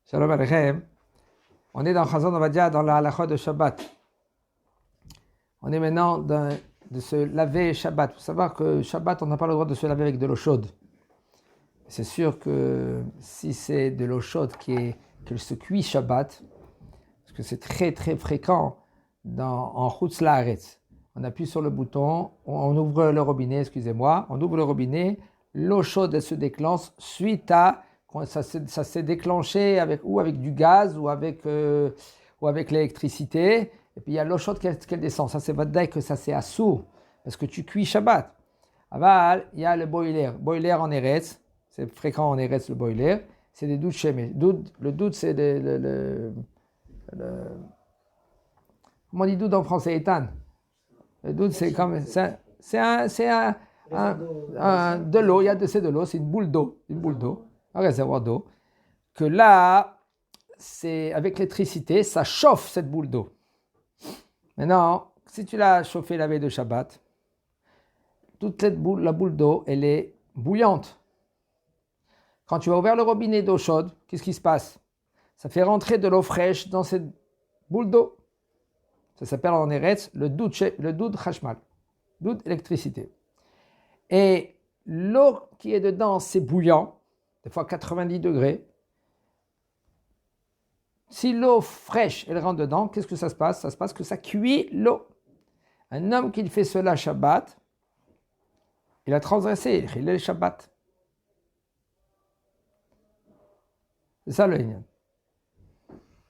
Shalom Aleichem. On est dans Chazon Ovadia, dans la halakha de Shabbat. On est maintenant de se laver Shabbat. Il faut savoir que Shabbat, on n'a pas le droit de se laver avec de l'eau chaude. C'est sûr que si c'est de l'eau chaude qui se cuit Shabbat, parce que c'est très très fréquent en Chutz Laaretz, on appuie sur le bouton, on ouvre le robinet, on ouvre le robinet, l'eau chaude elle se déclenche suite à ça s'est déclenché avec du gaz ou avec l'électricité, et puis il y a l'eau chaude qu'elle descend. Ça c'est vadaï que ça c'est assourd, parce que tu cuis Shabbat. Aval, il y a le boiler en Eretz, c'est fréquent en Eretz le boiler, c'est des doudes chémées. Le doud c'est comment on dit doud en français, Ethan? Le doud c'est comme c'est de l'eau, c'est de l'eau, c'est une boule d'eau, un réservoir d'eau, que là, c'est avec l'électricité, ça chauffe cette boule d'eau. Maintenant, si tu l'as chauffée la veille de Shabbat, la boule d'eau, elle est bouillante. Quand tu vas ouvrir le robinet d'eau chaude, qu'est-ce qui se passe? Ça fait rentrer de l'eau fraîche dans cette boule d'eau. Ça s'appelle en Eretz le doud chashmal, doud électricité. Et l'eau qui est dedans, c'est bouillant, des fois 90 degrés. Si l'eau fraîche, elle rentre dedans, qu'est-ce que ça se passe? Ça se passe que ça cuit l'eau. Un homme qui fait cela Shabbat, il a transgressé, il est le Shabbat. C'est ça le lignon.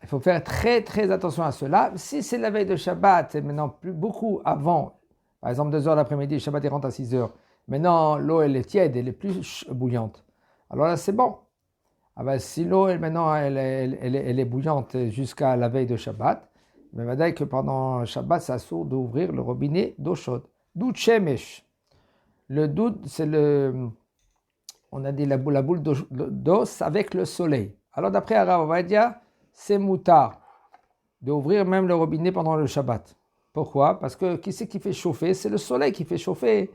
Il faut faire très très attention à cela. Si c'est la veille de Shabbat, c'est maintenant beaucoup avant, par exemple 2h l'après-midi, Shabbat il rentre à 6h. Maintenant l'eau elle est tiède, elle est plus bouillante. Alors là c'est bon. Ah ben, si l'eau elle est bouillante jusqu'à la veille de Shabbat, mais va dire que pendant Shabbat c'est assourd d'ouvrir le robinet d'eau chaude. Doud shemesh. Le doud c'est on a dit la boule d'eau avec le soleil. Alors d'après Arav Ovadia, c'est moutard d'ouvrir même le robinet pendant le Shabbat. Pourquoi? Parce que qui c'est qui fait chauffer? C'est le soleil qui fait chauffer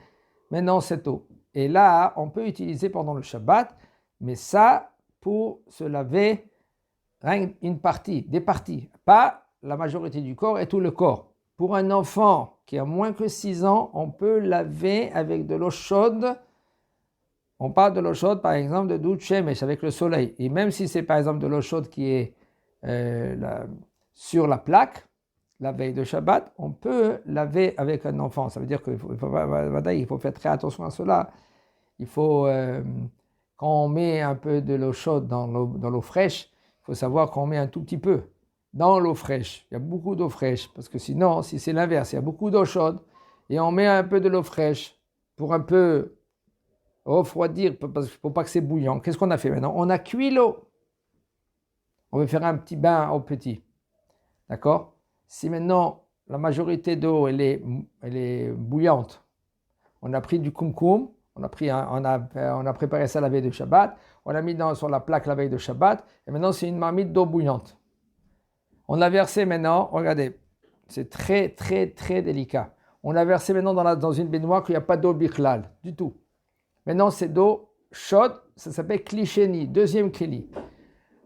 maintenant cette eau. Et là, on peut utiliser pendant le Shabbat, mais ça pour se laver des parties, pas la majorité du corps et tout le corps. Pour un enfant qui a moins que 6 ans, on peut laver avec de l'eau chaude. On parle de l'eau chaude, par exemple, de doud shemesh, avec le soleil. Et même si c'est par exemple de l'eau chaude qui est sur la plaque, la veille de Shabbat, on peut laver avec un enfant. Ça veut dire qu'il faut faire très attention à cela. Il faut, quand on met un peu de l'eau chaude dans l'eau fraîche, il faut savoir qu'on met un tout petit peu dans l'eau fraîche. Il y a beaucoup d'eau fraîche, parce que sinon, si c'est l'inverse, il y a beaucoup d'eau chaude, et on met un peu de l'eau fraîche pour un peu refroidir, pour pas que c'est bouillant. Qu'est-ce qu'on a fait maintenant? On a cuit l'eau. On veut faire un petit bain au petit. D'accord? Si maintenant la majorité d'eau elle est bouillante, on a pris du kumkum, on a préparé ça la veille de Shabbat, on l'a mis sur la plaque la veille de Shabbat, et maintenant c'est une marmite d'eau bouillante. On l'a versé maintenant, regardez, c'est très très très délicat. On l'a versé maintenant dans une baignoire qu'il n'y a pas d'eau bichlal du tout. Maintenant c'est d'eau chaude, ça s'appelle klisheni, deuxième keli.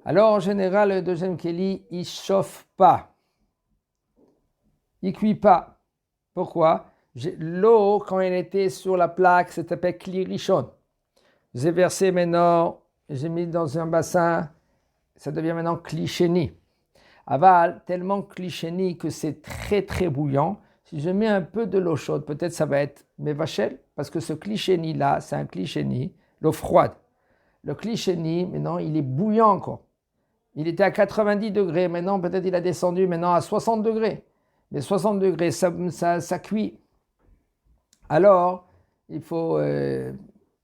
Alors en général le deuxième keli il chauffe pas. Il ne cuit pas. Pourquoi? L'eau, quand elle était sur la plaque, ça s'appelle kli rishon. J'ai versé maintenant, j'ai mis dans un bassin, ça devient maintenant kli sheni. Aval, tellement kli sheni que c'est très très bouillant. Si je mets un peu de l'eau chaude, peut-être ça va être mevachel, parce que ce kli sheni là, c'est un kli sheni, l'eau froide. Le kli sheni, maintenant, il est bouillant encore. Il était à 90 degrés, maintenant peut-être il a descendu maintenant à 60 degrés. Mais 60 degrés, ça cuit. Alors, il faut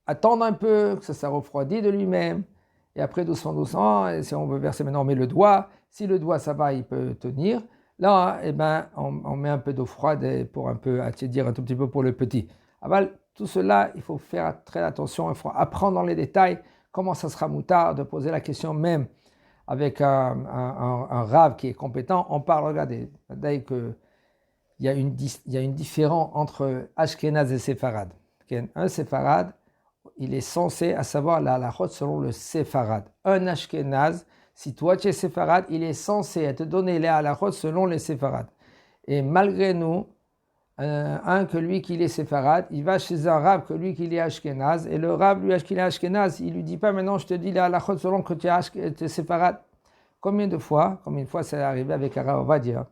attendre un peu que ça refroidisse de lui-même. Et après, doucement, si on veut verser maintenant, on met le doigt. Si le doigt, ça va, il peut tenir. Là, on met un peu d'eau froide pour un peu attiédir un tout petit peu pour le petit. Alors, tout cela, il faut faire très attention. Il faut apprendre dans les détails comment ça sera moutard, de poser la question même avec un rave qui est compétent. On parle, regardez, il y a une différence entre Ashkenaz et Séfarad. Un Séfarad, il est censé à savoir la halachot selon le Séfarad. Un Ashkenaz, Si toi tu es séfarade, il est censé te donner les halachot selon les séfarades. Et malgré nous, un que lui qu'il est séfarade, il va chez un rab que lui qu'il est ashkénaze, et le rab lui qu'il est ashkénaze, il lui dit pas maintenant je te dis les halachot selon que tu es séfarade. Combien de fois, comme une fois c'est arrivé avec Rav Ovadia,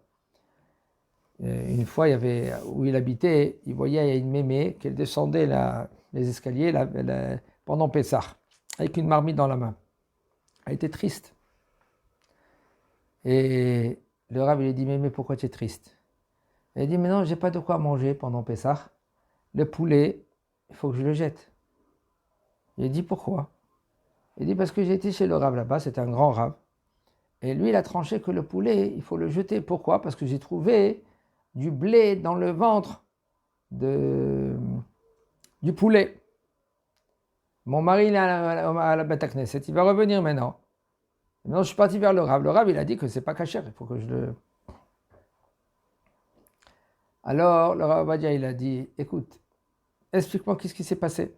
une fois il y avait, où il habitait, il voyait une mémé qu'elle descendait les escaliers pendant Pessah, avec une marmite dans la main. Elle était triste. Et le rab lui dit, mémé, pourquoi tu es triste? Elle dit, mais non, j'ai pas de quoi manger pendant Pessah. Le poulet, il faut que je le jette. Il dit, pourquoi? Il dit, parce que j'ai été chez le rab là-bas, c'était un grand rab. Et lui, il a tranché que le poulet, il faut le jeter. Pourquoi? Parce que j'ai trouvé du blé dans le ventre du poulet. Mon mari, il est à la Beth Knesset, il va revenir maintenant. Maintenant, je suis parti vers le rab. Le rab, il a dit que c'est pas cachère, il faut que je le... Alors, le Rav Ovadia, il a dit, écoute, explique-moi qu'est-ce qui s'est passé.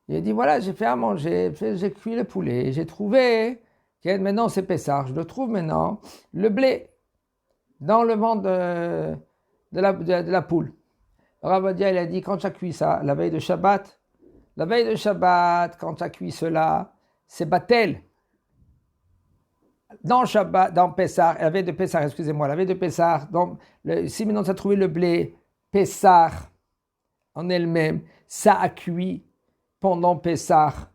Il a dit, voilà, j'ai fait à manger, j'ai cuit le poulet, j'ai trouvé, maintenant c'est Pessah, je le trouve maintenant, le blé, dans le ventre de la poule. Le Rav Ovadia, il a dit, quand tu as cuit ça, la veille de Shabbat, quand tu as cuit cela, c'est Batel. Dans Shabbat, dans Pessah, la veille de Pessah, si maintenant tu as trouvé le blé, Pessah en elle-même, ça a cuit pendant Pessah.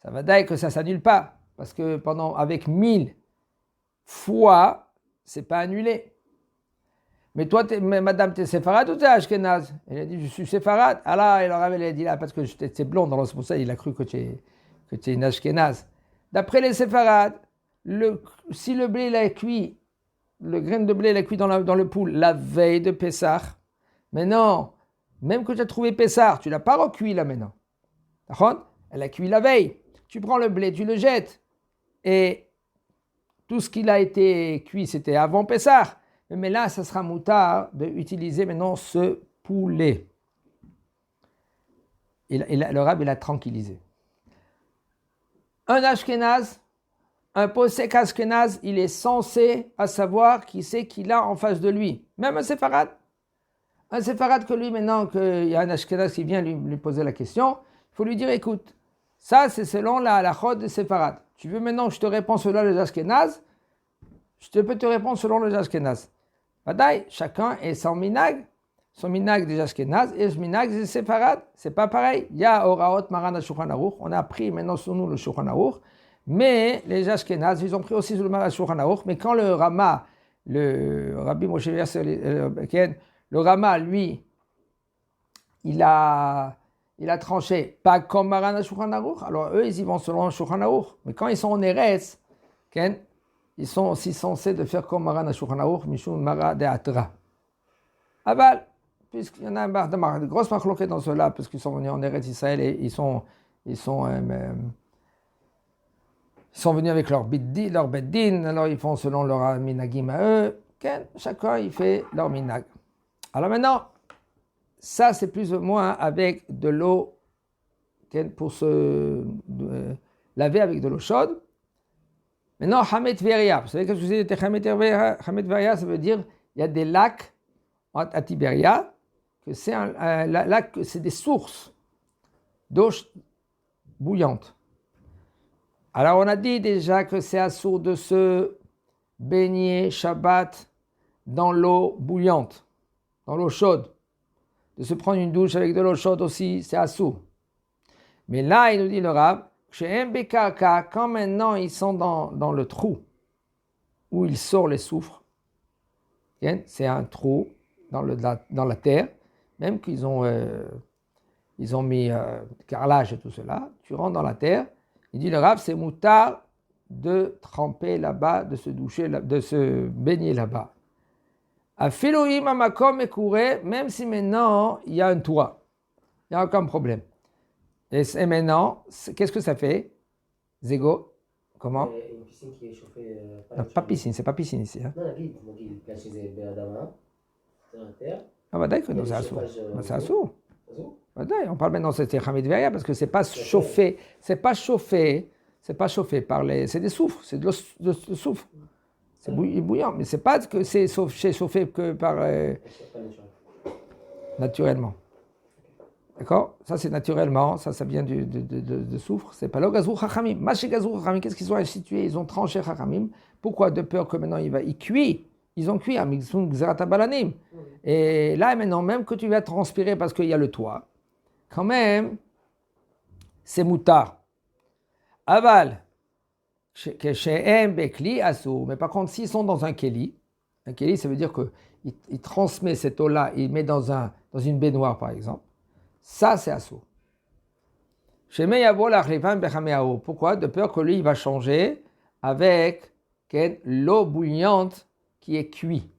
Ça va dire que ça ne s'annule pas, parce que avec 1000 fois, c'est pas annulé. Mais toi, madame, tu es séfarade ou tu es ashkénaze? Elle a dit, je suis séfarade. Ah là, elle a dit là, parce que tu es blonde, alors c'est pour ça il a cru que tu es une ashkénaze. D'après les séfarades, si le blé l'a cuit, le grain de blé l'a cuit dans le poule la veille de Pessah, mais non, même que tu as trouvé Pessah, tu ne l'as pas recuit là maintenant. Elle a cuit la veille. Tu prends le blé, tu le jettes. Et tout ce qui a été cuit, c'était avant Pessah. Mais là, ça sera moutard d'utiliser maintenant ce poulet. Et le rab, il a tranquillisé. Un ashkénaze, un posek ashkénaze, il est censé à savoir qui c'est qu'il a en face de lui. Même un séfarade. Un séfarade que lui, maintenant qu'il y a un ashkénaze qui vient lui poser la question, il faut lui dire, écoute, ça c'est selon la halachot de séfarade. Tu veux maintenant que je te réponds selon les ashkénazes? Je peux te répondre selon les ashkénazes. Badaï, chacun est son minag des ashkénazes et le minag des séfarades. C'est pas pareil. Il y a Oraot Maran Shulchan Aruch. On a pris maintenant sur nous le Shulchan Aruch. Mais les ashkénazes, ils ont pris aussi le Maran Shulchan Aruch. Mais quand le Rama, le Rabbi Moshe le Rama, lui, il a tranché, pas comme Maran Shulchan Aruch. Alors eux, ils y vont selon le Shulchan Aruch. Mais quand ils sont en Eretz, ils sont aussi censés de faire comme Maran Shulchan Aruch, Mishum Mara de Atra. Aval, puisqu'il y en a de grosses machloquettes dans cela, parce qu'ils sont venus en Eretz Israël et ils sont venus avec leur beddin, alors ils font selon leur minagim à eux. Chacun, il fait leur minag. Alors maintenant, ça c'est plus ou moins avec de l'eau pour se laver avec de l'eau chaude. Maintenant, Hamet Veria, vous savez qu'est-ce que c'est Hamet Veria? Hamet Veria, ça veut dire il y a des lacs à Tibéria, que c'est un lac, c'est des sources d'eau bouillante. Alors on a dit déjà que c'est assourd de se baigner Shabbat dans l'eau bouillante, dans l'eau chaude. De se prendre une douche avec de l'eau chaude aussi, c'est assourd. Mais là, il nous dit le Rav, quand maintenant ils sont dans le trou où il sort les soufres, c'est un trou dans la terre, même qu'ils ont mis carrelage et tout cela, tu rentres dans la terre, il dit le Rav, c'est moutard de tremper là-bas, de se doucher, de se baigner là-bas. A Philoïm Amakom et Kouré, même si maintenant il y a un toit, il n'y a aucun problème. Et maintenant, qu'est-ce que ça fait? Zégo, comment? Une piscine qui est chauffée. Pas piscine, c'est pas piscine ici. Hein. Non, la guide, là chez les Béadama, c'est la terre. Ah bah d'accord, c'est assourd. C'est assourd. On parle maintenant de Hamet Veria parce que c'est pas chauffé, c'est pas chauffé c'est des soufres, c'est de soufre. C'est bouillant, mais c'est pas que c'est chauffé que par naturellement. D'accord? Ça c'est naturellement, ça vient de soufre. C'est pas le gazou chachamim. Maché gazou chachamim, qu'est-ce qu'ils ont institué? Ils ont tranché chachamim. Pourquoi? De peur que maintenant il cuit. Ils ont cuit, amixun gzerata balanim. Et là maintenant, même que tu vas transpirer parce qu'il y a le toit, quand même, c'est moutard. Aval, chez Bekli Asou. Mais par contre, s'ils sont dans un keli, ça veut dire qu'il transmet cette eau-là, il met dans une baignoire par exemple, ça c'est Asou. Chez Meyavo, la Bechameao. Pourquoi? De peur que lui, il va changer avec l'eau bouillante qui est cuite.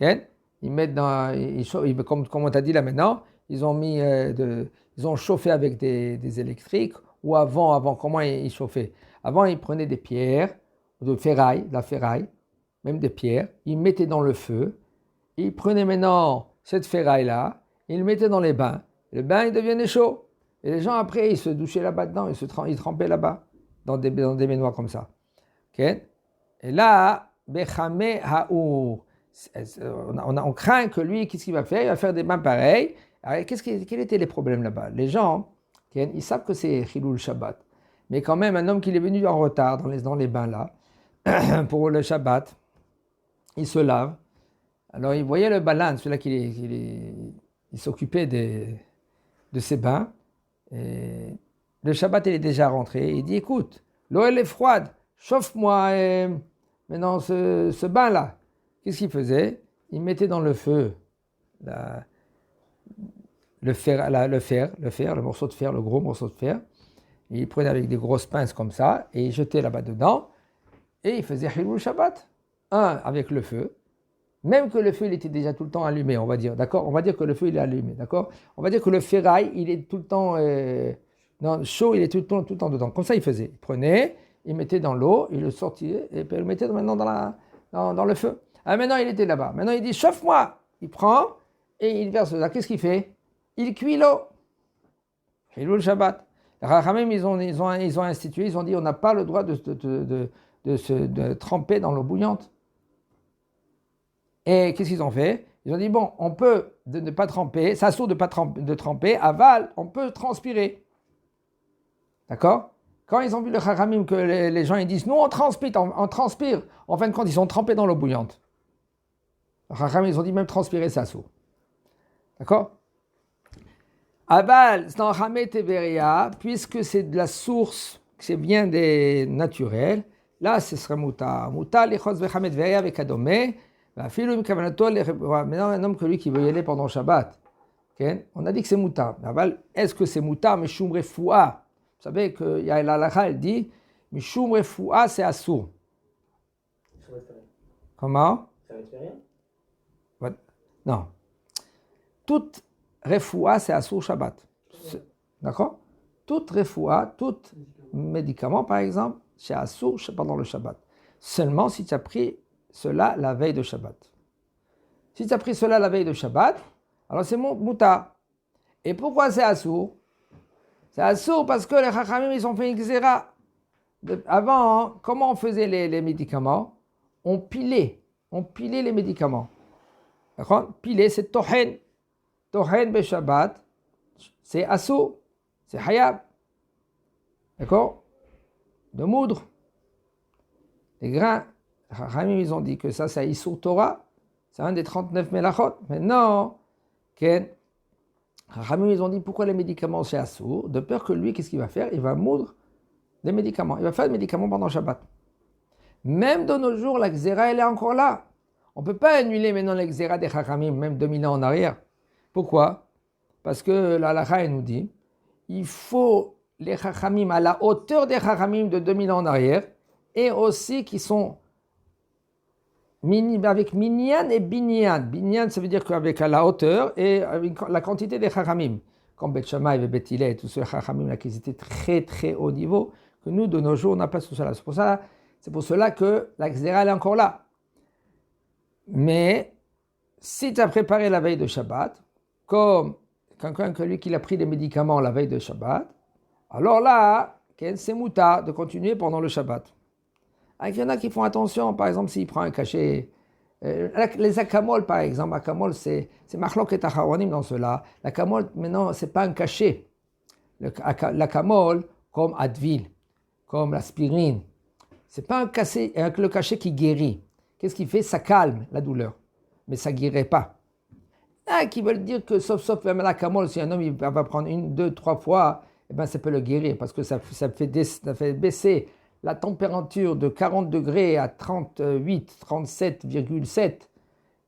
Ils mettent comme on t'a dit là maintenant, ils ont chauffé avec des électriques, ou avant comment ils chauffaient? Avant, ils prenaient des pierres, de la ferraille, même des pierres, ils mettaient dans le feu, ils prenaient maintenant cette ferraille-là, ils le mettaient dans les bains, le bain il devenait chaud, et les gens après, ils se douchaient là-bas dedans, ils trempaient là-bas, dans des baignoires comme ça. Et là, Bechame Haour, on craint que lui, qu'est-ce qu'il va faire? Il va faire des bains pareils. Alors, quels étaient les problèmes là-bas? Les gens, ils savent que c'est Chilul Shabbat. Mais quand même, un homme qui est venu en retard dans les bains là, pour le Shabbat, il se lave. Alors, il voyait le balan, celui-là il s'occupait de ses bains. Et le Shabbat, il est déjà rentré. Il dit, écoute, l'eau, elle est froide. Chauffe-moi maintenant ce bain-là. Qu'est-ce qu'il faisait? Il mettait dans le feu le morceau de fer, le gros morceau de fer. Et il prenait avec des grosses pinces comme ça et il jetait là-bas dedans. Et il faisait Chilul Shabbat. Avec le feu. Même que le feu, il était déjà tout le temps allumé, on va dire. D'accord? On va dire que le feu, il est allumé. D'accord? On va dire que le ferraille, il est tout le temps chaud, il est tout le temps dedans. Comme ça, il faisait. Il prenait, il mettait dans l'eau, il le sortait et puis il le mettait maintenant dans le feu. Maintenant, il était là-bas. Maintenant, il dit, chauffe-moi. Il prend et il verse ça. Qu'est-ce qu'il fait? Il cuit l'eau. Chilul Shabbat. Les Chachamim, ils ont institué, ils ont dit, on n'a pas le droit de tremper dans l'eau bouillante. Et qu'est-ce qu'ils ont fait? Ils ont dit, bon, on peut ne pas tremper, ça sourd de tremper, aval, on peut transpirer. D'accord? Quand ils ont vu le Chachamim, que les gens ils disent, nous on transpire, en fin de compte, ils sont trempés dans l'eau bouillante. Les Chachamim, ils ont dit, même transpirer, ça sourd. D'accord? Aval, c'est dans Hamé Teveria, puisque c'est de la source, c'est bien des naturels, là ce serait Mouta. Mouta, l'Echos Vechamé Teveria avec Adomé. Maintenant, un homme que lui qui veut y aller pendant Shabbat, okay? On a dit que c'est Mouta. Est-ce que c'est Mouta, Mishum Refoua? Vous savez qu'il y a l'Alacha, elle dit Mishum Refoua, c'est Assour. Comment? Ça ne fait rien? Non. Toute Refoua, c'est Assour Shabbat. D'accord? Toute Refoua, tout médicament, par exemple, c'est Assour pendant le Shabbat. Seulement si tu as pris cela la veille de Shabbat. Si tu as pris cela la veille de Shabbat, alors c'est Mouta. Et pourquoi c'est Assour? C'est Assour parce que les Chachamim, ils ont fait une xéra. Avant, comment on faisait les médicaments? On pilait les médicaments. D'accord? Piler, c'est Tohen. Tohen be Shabbat, c'est Assour. C'est Hayab. D'accord? De moudre. Les grains. Les Chachamim, ils ont dit que ça, c'est Issour Torah. C'est un des 39 Melachot. Maintenant, les Chachamim, ils ont dit pourquoi les médicaments, c'est Assour? De peur que lui, qu'est-ce qu'il va faire? Il va moudre des médicaments. Il va faire des médicaments pendant Shabbat. Même de nos jours, la Xéra, elle est encore là. On ne peut pas annuler maintenant la Xéra des Chachamim, même 2000 ans en arrière. Pourquoi? Parce que la Halacha, elle nous dit, il faut les Chachamim à la hauteur des Chachamim de 2000 ans en arrière, et aussi qui sont avec minyan et binyan. Binyan, ça veut dire qu'avec la hauteur et avec la quantité des chachamim. Comme Bet Shammai et Bet Hillel, tous ces chachamim là qui étaient très très haut niveau, que nous de nos jours on n'a pas tout cela. C'est pour cela que la Xéra est encore là. Mais si tu as préparé la veille de Shabbat, comme quelqu'un qui a pris des médicaments la veille de Shabbat, alors là, c'est moutar de continuer pendant le Shabbat. Il y en a qui font attention, par exemple, s'il prend un cachet. Les akamol, par exemple, akamol, c'est machlok et acharonim dans cela. L'akamol, maintenant, c'est pas un cachet. L'akamol, comme Advil, comme l'aspirine, c'est pas le cachet qui guérit. Qu'est-ce qu'il fait? Ça calme la douleur, mais ça guérit pas. Qui veulent dire que sauf même l'akamol, si un homme il va prendre 1, 2, 3 fois, eh ben, ça peut le guérir parce que ça fait baisser la température de 40 degrés à 38, 37,7.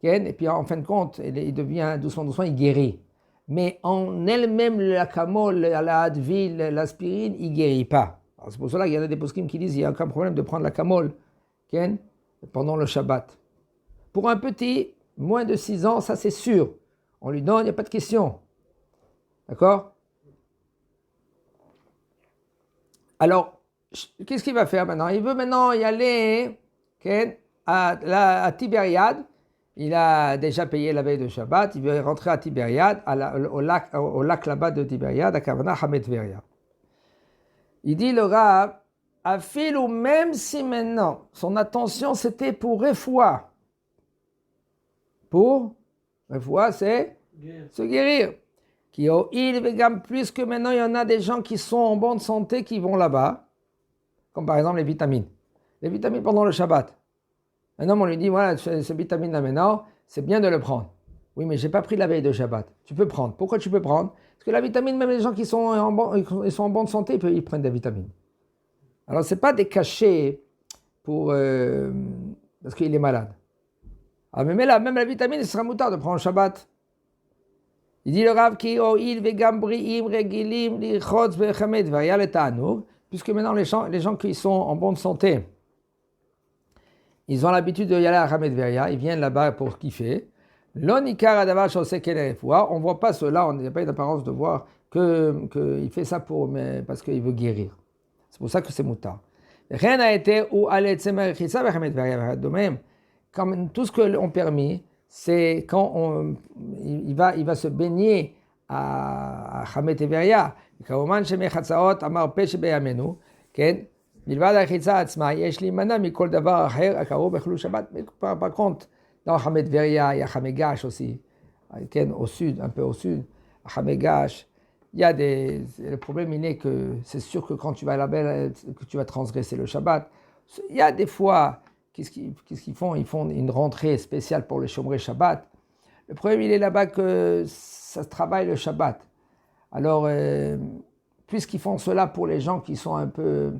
Et puis en fin de compte, il devient doucement, il guérit. Mais en elle-même, l'akamol, la Advil, l'aspirine, il ne guérit pas. Alors, c'est pour cela qu'il y en a des poskim qui disent qu'il n'y a aucun problème de prendre l'akamol pendant le Shabbat. Pour un petit, moins de 6 ans, ça c'est sûr. On lui donne, il n'y a pas de question. D'accord? Alors, qu'est-ce qu'il va faire maintenant? Il veut maintenant y aller à Tibériade. Il a déjà payé la veille de Shabbat. Il veut rentrer à Tibériade, au lac là-bas de Tibériade, à Kavana Hamet Veria. Il dit le Rav, ou même si maintenant son attention c'était pour Refoua. Pour Refoua, c'est se guérir. Puisque maintenant il y en a des gens qui sont en bonne santé qui vont là-bas, comme par exemple les vitamines. Les vitamines pendant le Shabbat. Un homme, on lui dit, voilà, ces vitamines-là maintenant, c'est bien de le prendre. Oui, mais je n'ai pas pris la veille de Shabbat. Tu peux prendre. Pourquoi tu peux prendre? Parce que la vitamine, même les gens qui sont en bonne santé, ils prennent des vitamines. Alors, ce n'est pas des cachets parce qu'il est malade. Ah, mais là, même la vitamine, ce sera moutard de prendre le Shabbat. Il dit le Rav qui puisque maintenant les gens qui sont en bonne santé, ils ont l'habitude de y aller à Hamet Veria, ils viennent là-bas pour kiffer. On ne voit pas cela, on n'a pas une apparence de voir qu'il fait ça parce qu'il veut guérir. C'est pour ça que c'est moutard. Rien n'a été ou de même, comme tout ce que l'on permet, c'est quand il va se baigner à Hamet Veria. Par contre, dans Hamet Veria, il y a Hamegash aussi, au sud, un peu au sud, à Hamegash, il y a le problème il est que c'est sûr que quand tu vas là-bas, que tu vas transgresser le Shabbat. Il y a des fois, qu'est-ce qu'ils font? Ils font une rentrée spéciale pour le Shomrei Shabbat. Le problème il est là-bas que ça travaille le Shabbat. Alors, puisqu'ils font cela pour les gens qui sont un peu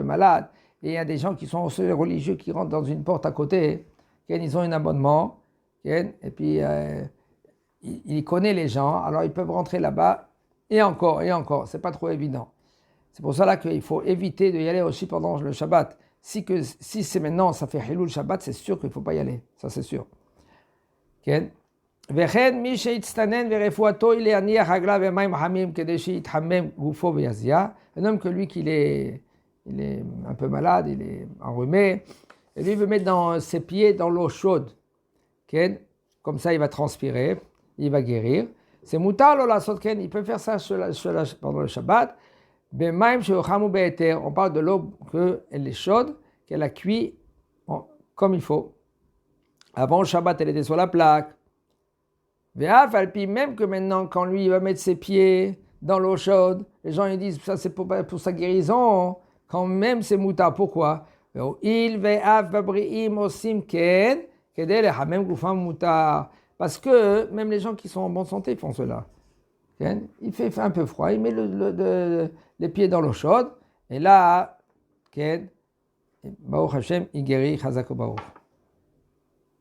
malades, et il y a des gens qui sont aussi religieux qui rentrent dans une porte à côté, ils ont un abonnement, et puis ils connaissent les gens, alors ils peuvent rentrer là-bas, et encore, c'est pas trop évident. C'est pour cela qu'il faut éviter d'y aller aussi pendant le Shabbat. Si c'est maintenant, ça fait Hilul Shabbat, c'est sûr qu'il ne faut pas y aller, ça c'est sûr. Un homme que lui il est un peu malade, il est enrhumé, et lui veut mettre ses pieds dans l'eau chaude, comme ça il va transpirer, il va guérir. C'est moutar la sotken, il peut faire ça pendant le Shabbat. On parle de l'eau qu'elle est chaude, qu'elle a cuit comme il faut. Avant le Shabbat, elle était sur la plaque. Même que maintenant, quand lui il va mettre ses pieds dans l'eau chaude, les gens ils disent ça c'est pour sa guérison. Quand même c'est moutar. Pourquoi? Parce que même les gens qui sont en bonne santé font cela. Il fait un peu froid, il met les pieds dans l'eau chaude, et là, Baruch Hashem, il guérit, Chazak Baruch.